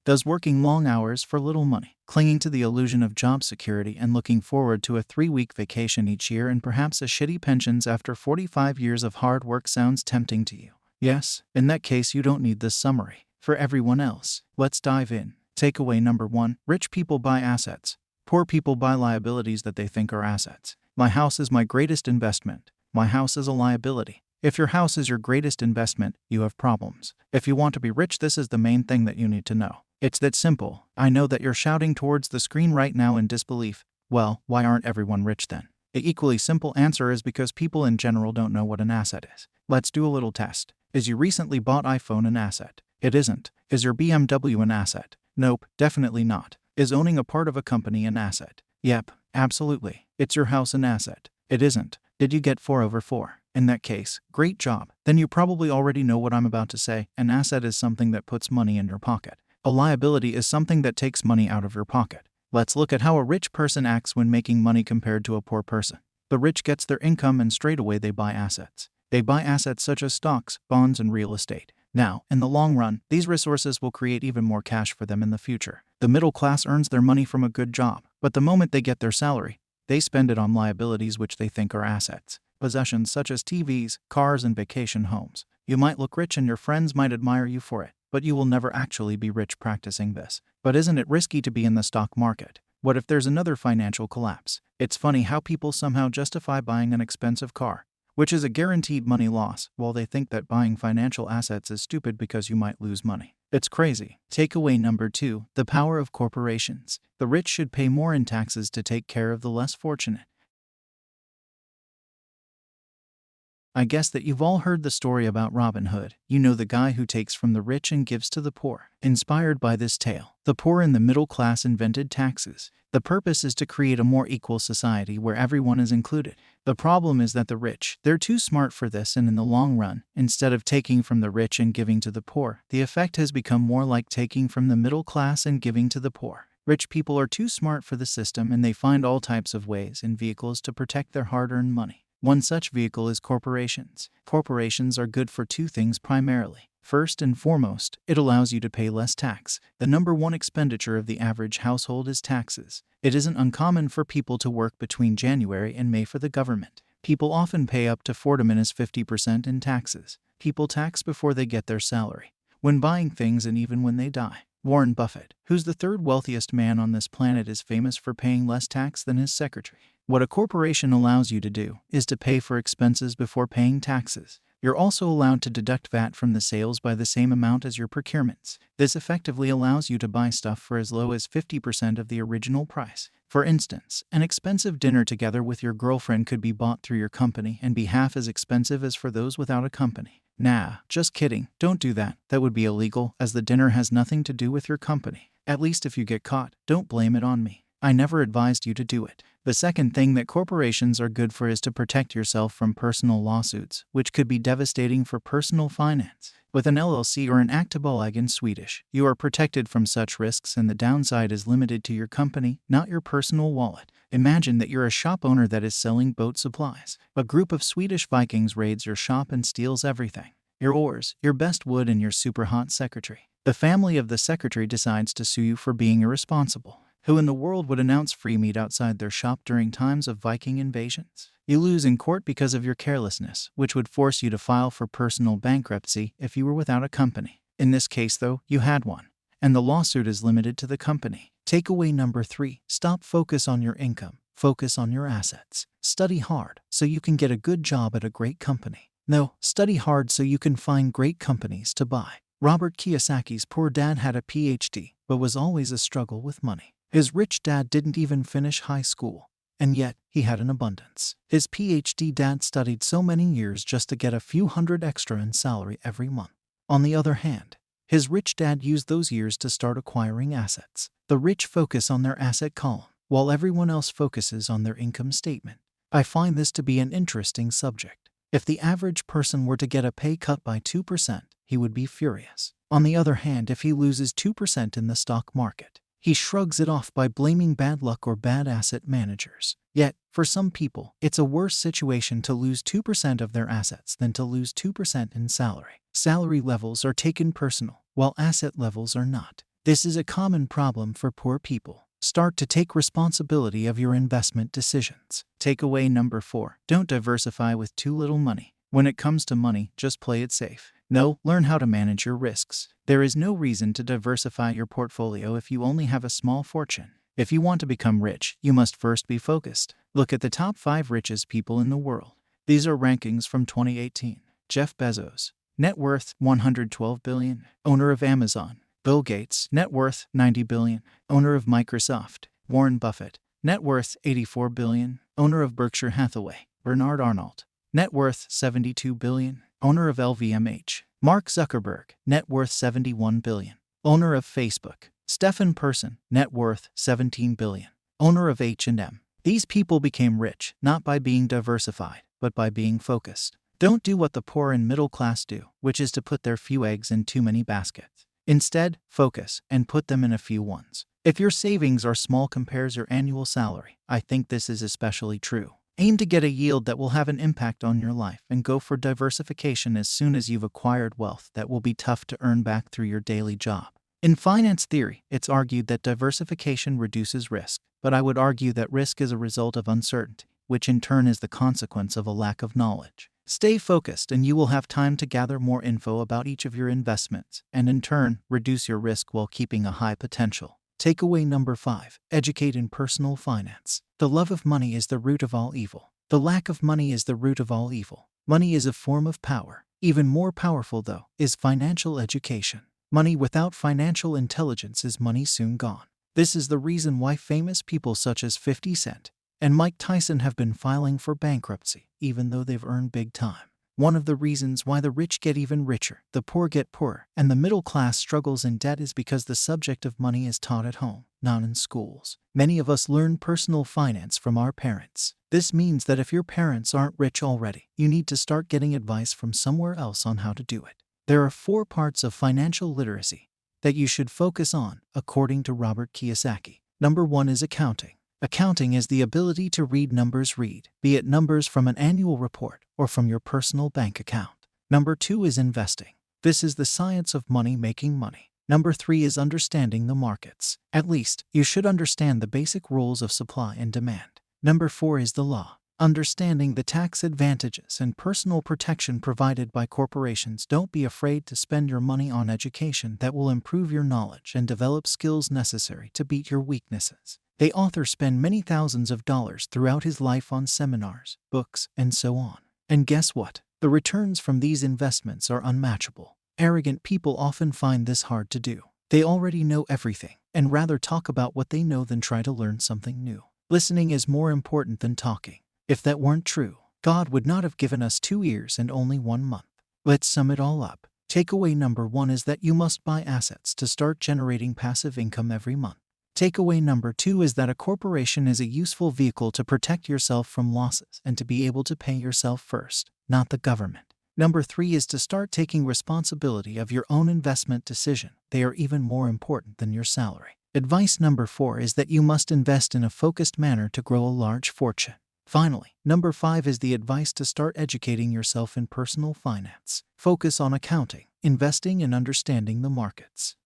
Does working long hours for little money, clinging to the illusion of job security and looking forward to a 3-week vacation each year and perhaps a shitty pensions after 45 years of hard work sounds tempting to you? Yes, in that case you don't need this summary. For everyone else, let's dive in. Takeaway number 1. Rich people buy assets. Poor people buy liabilities that they think are assets. My house is my greatest investment. My house is a liability. If your house is your greatest investment, you have problems. If you want to be rich, this is the main thing that you need to know. It's that simple. I know that you're shouting towards the screen right now in disbelief. Well, why aren't everyone rich then? The equally simple answer is because people in general don't know what an asset is. Let's do a little test. Is your recently bought iPhone an asset? It isn't. Is your BMW an asset? Nope, definitely not. Is owning a part of a company an asset? Yep, absolutely. It's your house an asset? It isn't. Did you get 4/4? In that case, great job. Then you probably already know what I'm about to say. An asset is something that puts money in your pocket. A liability is something that takes money out of your pocket. Let's look at how a rich person acts when making money compared to a poor person. The rich gets their income and straight away they buy assets. They buy assets such as stocks, bonds, and real estate. Now, in the long run, these resources will create even more cash for them in the future. The middle class earns their money from a good job, but the moment they get their salary, they spend it on liabilities which they think are assets. Possessions such as TVs, cars, and vacation homes. You might look rich and your friends might admire you for it, but you will never actually be rich practicing this. But isn't it risky to be in the stock market? What if there's another financial collapse? It's funny how people somehow justify buying an expensive car, which is a guaranteed money loss, while they think that buying financial assets is stupid because you might lose money. It's crazy. Takeaway number 2. The power of corporations. The rich should pay more in taxes to take care of the less fortunate. I guess that you've all heard the story about Robin Hood. You know, the guy who takes from the rich and gives to the poor. Inspired by this tale, the poor and the middle class invented taxes. The purpose is to create a more equal society where everyone is included. The problem is that the rich, they're too smart for this, and in the long run, instead of taking from the rich and giving to the poor, the effect has become more like taking from the middle class and giving to the poor. Rich people are too smart for the system, and they find all types of ways and vehicles to protect their hard-earned money. One such vehicle is corporations. Corporations are good for 2 things primarily. First and foremost, it allows you to pay less tax. The number 1 expenditure of the average household is taxes. It isn't uncommon for people to work between January and May for the government. People often pay up to 40% in taxes. People tax before they get their salary, when buying things, and even when they die. Warren Buffett, who's the 3rd wealthiest man on this planet, is famous for paying less tax than his secretary. What a corporation allows you to do is to pay for expenses before paying taxes. You're also allowed to deduct VAT from the sales by the same amount as your procurements. This effectively allows you to buy stuff for as low as 50% of the original price. For instance, an expensive dinner together with your girlfriend could be bought through your company and be half as expensive as for those without a company. Nah, just kidding. Don't do that. That would be illegal, as the dinner has nothing to do with your company. At least if you get caught, don't blame it on me. I never advised you to do it. The second thing that corporations are good for is to protect yourself from personal lawsuits, which could be devastating for personal finance. With an LLC, or an aktiebolag in Swedish, you are protected from such risks, and the downside is limited to your company, not your personal wallet. Imagine that you're a shop owner that is selling boat supplies. A group of Swedish Vikings raids your shop and steals everything. Your oars, your best wood, and your super hot secretary. The family of the secretary decides to sue you for being irresponsible. Who in the world would announce free meat outside their shop during times of Viking invasions? You lose in court because of your carelessness, which would force you to file for personal bankruptcy if you were without a company. In this case, though, you had one, and the lawsuit is limited to the company. Takeaway number 3. Stop focus on your income. Focus on your assets. Study hard so you can get a good job at a great company. No, study hard so you can find great companies to buy. Robert Kiyosaki's poor dad had a PhD, but was always a struggle with money. His rich dad didn't even finish high school, and yet he had an abundance. His PhD dad studied so many years just to get a few hundred extra in salary every month. On the other hand, his rich dad used those years to start acquiring assets. The rich focus on their asset column, while everyone else focuses on their income statement. I find this to be an interesting subject. If the average person were to get a pay cut by 2%, he would be furious. On the other hand, if he loses 2% in the stock market, he shrugs it off by blaming bad luck or bad asset managers. Yet, for some people, it's a worse situation to lose 2% of their assets than to lose 2% in salary. Salary levels are taken personal, while asset levels are not. This is a common problem for poor people. Start to take responsibility of your investment decisions. Takeaway number 4. Don't diversify with too little money. When it comes to money, just play it safe. No, learn how to manage your risks. There is no reason to diversify your portfolio if you only have a small fortune. If you want to become rich, you must first be focused. Look at the top 5 richest people in the world. These are rankings from 2018. Jeff Bezos, net worth $112 billion, owner of Amazon. Bill Gates, net worth $90 billion, owner of Microsoft. Warren Buffett, net worth $84 billion, owner of Berkshire Hathaway. Bernard Arnault, net worth $72 billion, owner of LVMH. Mark Zuckerberg, net worth $71 billion, owner of Facebook. Stephen Person, net worth $17 billion, owner of H&M. These people became rich not by being diversified, but by being focused. Don't do what the poor and middle class do, which is to put their few eggs in too many baskets. Instead, focus and put them in a few ones. If your savings are small compared to your annual salary, I think this is especially true. Aim to get a yield that will have an impact on your life and go for diversification as soon as you've acquired wealth that will be tough to earn back through your daily job. In finance theory, it's argued that diversification reduces risk, but I would argue that risk is a result of uncertainty, which in turn is the consequence of a lack of knowledge. Stay focused and you will have time to gather more info about each of your investments and in turn, reduce your risk while keeping a high potential. Takeaway number 5. Educate in personal finance. The love of money is the root of all evil. The lack of money is the root of all evil. Money is a form of power. Even more powerful, though, is financial education. Money without financial intelligence is money soon gone. This is the reason why famous people such as 50 Cent and Mike Tyson have been filing for bankruptcy, even though they've earned big time. One of the reasons why the rich get even richer, the poor get poorer, and the middle class struggles in debt is because the subject of money is taught at home, not in schools. Many of us learn personal finance from our parents. This means that if your parents aren't rich already, you need to start getting advice from somewhere else on how to do it. There are 4 parts of financial literacy that you should focus on, according to Robert Kiyosaki. Number 1 is accounting. Accounting is the ability to read numbers, be it numbers from an annual report or from your personal bank account. Number 2 is investing. This is the science of money making money. Number 3 is understanding the markets. At least, you should understand the basic rules of supply and demand. Number 4 is the law. Understanding the tax advantages and personal protection provided by corporations. Don't be afraid to spend your money on education that will improve your knowledge and develop skills necessary to beat your weaknesses. The author spent many thousands of dollars throughout his life on seminars, books, and so on. And guess what? The returns from these investments are unmatchable. Arrogant people often find this hard to do. They already know everything and rather talk about what they know than try to learn something new. Listening is more important than talking. If that weren't true, God would not have given us 2 ears and only 1 month. Let's sum it all up. Takeaway number 1 is that you must buy assets to start generating passive income every month. Takeaway number 2 is that a corporation is a useful vehicle to protect yourself from losses and to be able to pay yourself first, not the government. Number 3 is to start taking responsibility of your own investment decision. They are even more important than your salary. Advice number 4 is that you must invest in a focused manner to grow a large fortune. Finally, number 5 is the advice to start educating yourself in personal finance. Focus on accounting, investing, and understanding the markets.